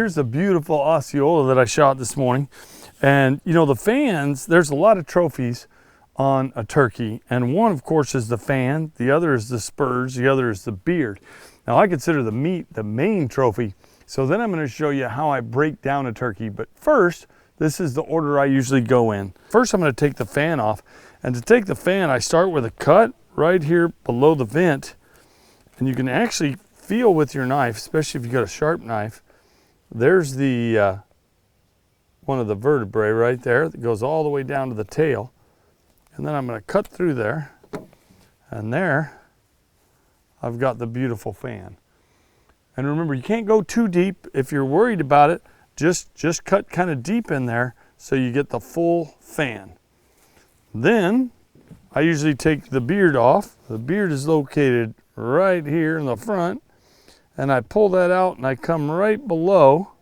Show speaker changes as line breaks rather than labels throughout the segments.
here's the beautiful Osceola that I shot this morning. And you know, the fans, there's a lot of trophies on a turkey. And one, of course, is the fan. The other is the spurs. The other is the beard. Now, I consider the meat the main trophy. So then I'm going to show you how I break down a turkey. But first, this is the order I usually go in. First, I'm going to take the fan off. And to take the fan, I start with a cut right here below the vent. And you can actually feel with your knife, especially if you got a sharp knife, there's the one of the vertebrae right there that goes all the way down to the tail. And then I'm going to cut through there. And there, I've got the beautiful fan. And remember, you can't go too deep. If you're worried about it, just cut kind of deep in there so you get the full fan. Then I usually take the beard off. The beard is located right here in the front. And I pull that out and I come right below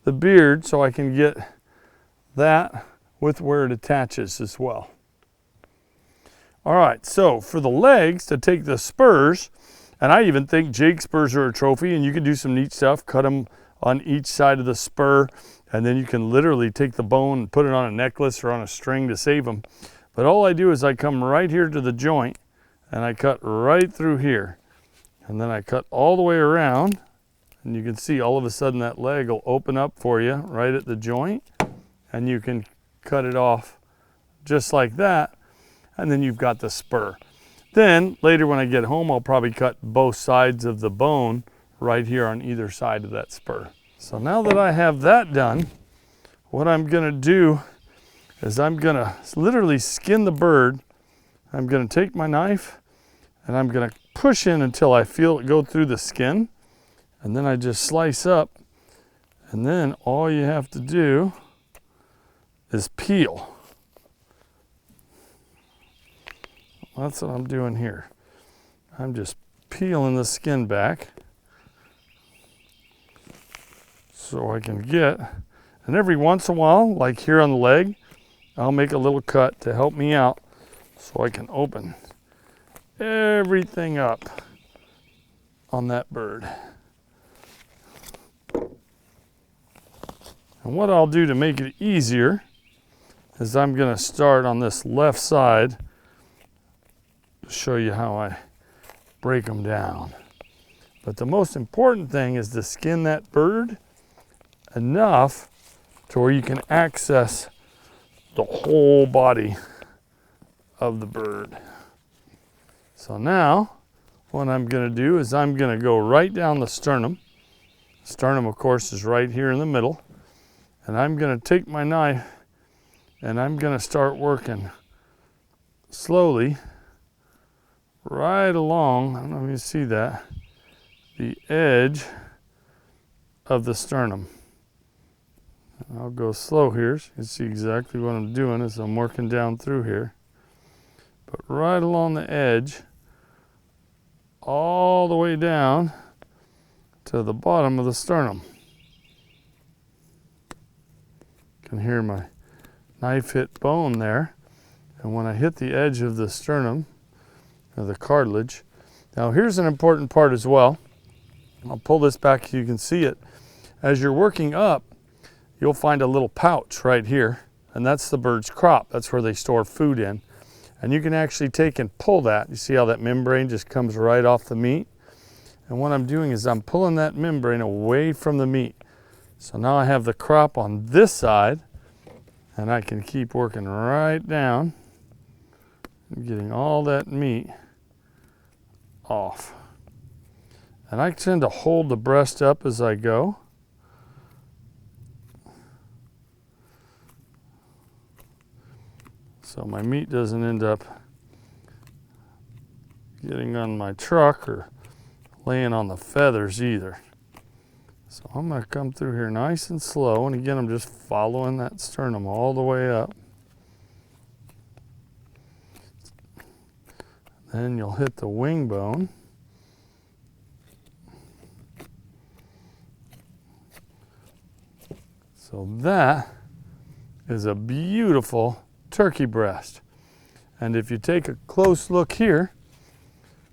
the beard so I can get that with where it attaches as well. All right, so for the legs, to take the spurs, and I even think Jake spurs are a trophy, and you can do some neat stuff, cut them on each side of the spur, and then you can literally take the bone and put it on a necklace or on a string to save them. But all I do is I come right here to the joint, and I cut right through here. And then I cut all the way around, and you can see all of a sudden that leg will open up for you right at the joint, and you can cut it off just like that, and then you've got the spur. Then later when I get home, I'll probably cut both sides of the bone right here on either side of that spur. So now that I have that done, what I'm gonna do is I'm gonna literally skin the bird. I'm gonna take my knife and I'm gonna push in until I feel it go through the skin. And then I just slice up. And then all you have to do is peel. That's what I'm doing here. I'm just peeling the skin back so I can get, and every once in a while, like here on the leg, I'll make a little cut to help me out so I can open everything up on that bird. And what I'll do to make it easier is I'm going to start on this left side to show you how I break them down. But the most important thing is to skin that bird enough to where you can access the whole body of the bird. So now what I'm going to do is I'm going to go right down the sternum. Sternum, of course, is right here in the middle. And I'm going to take my knife and I'm going to start working slowly right along, I don't know if you see that, the edge of the sternum. I'll go slow here so you can see exactly what I'm doing as I'm working down through here. But right along the edge, all the way down to the bottom of the sternum. You can hear my knife hit bone there. And when I hit the edge of the sternum, or the cartilage. Now here's an important part as well. I'll pull this back so you can see it. As you're working up, you'll find a little pouch right here, and that's the bird's crop. That's where they store food in. And you can actually take and pull that. You see how that membrane just comes right off the meat? And what I'm doing is I'm pulling that membrane away from the meat. So now I have the crop on this side, and I can keep working right down and getting all that meat off. And I tend to hold the breast up as I go. So my meat doesn't end up getting on my truck or laying on the feathers either. So I'm going to come through here nice and slow, and again I'm just following that sternum all the way up. Then you'll hit the wing bone. So that is a beautiful turkey breast. And if you take a close look here,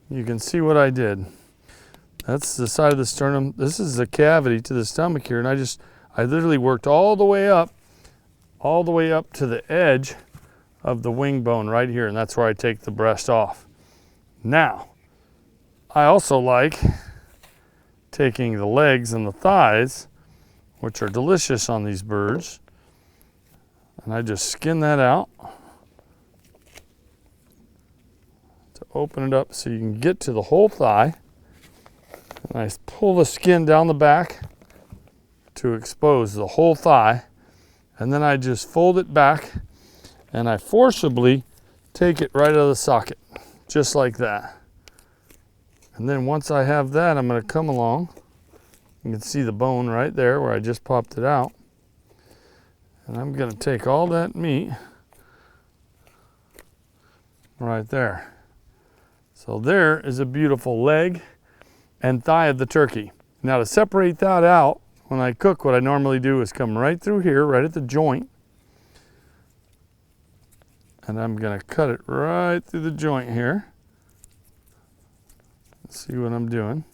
you can see what I did. That's the side of the sternum. This is the cavity to the stomach here, and I literally worked all the way up to the edge of the wing bone right here, and that's where I take the breast off. Now, I also like taking the legs and the thighs, which are delicious on these birds, and I just skin that out to open it up so you can get to the whole thigh. And I pull the skin down the back to expose the whole thigh, and then I just fold it back and I forcibly take it right out of the socket, just like that. And then once I have that, I'm going to come along. You can see the bone right there where I just popped it out. And I'm going to take all that meat right there. So there is a beautiful leg and thigh of the turkey. Now to separate that out, when I cook, what I normally do is come right through here, right at the joint. And I'm going to cut it right through the joint here. Let's see what I'm doing.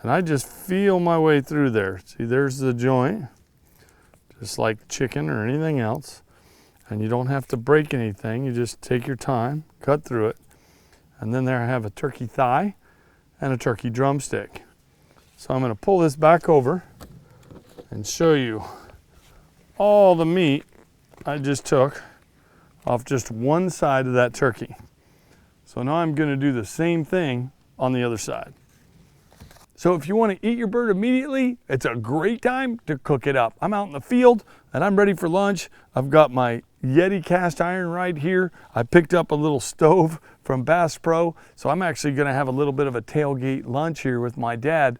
And I just feel my way through there. See, there's the joint, just like chicken or anything else. And you don't have to break anything. You just take your time, cut through it. And then there I have a turkey thigh and a turkey drumstick. So I'm going to pull this back over and show you all the meat I just took off just one side of that turkey. So now I'm going to do the same thing on the other side. So if you want to eat your bird immediately, it's a great time to cook it up. I'm out in the field and I'm ready for lunch. I've got my Yeti cast iron right here. I picked up a little stove from Bass Pro, so I'm actually going to have a little bit of a tailgate lunch here with my dad.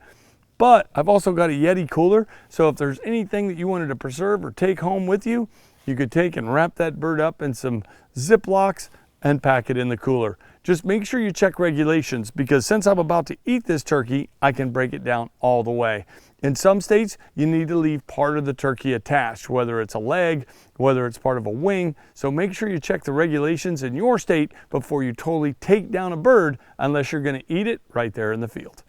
But I've also got a Yeti cooler, so if there's anything that you wanted to preserve or take home with you, you could take and wrap that bird up in some Ziplocs and pack it in the cooler. Just make sure you check regulations, because since I'm about to eat this turkey, I can break it down all the way. In some states, you need to leave part of the turkey attached, whether it's a leg, whether it's part of a wing. So make sure you check the regulations in your state before you totally take down a bird, unless you're going to eat it right there in the field.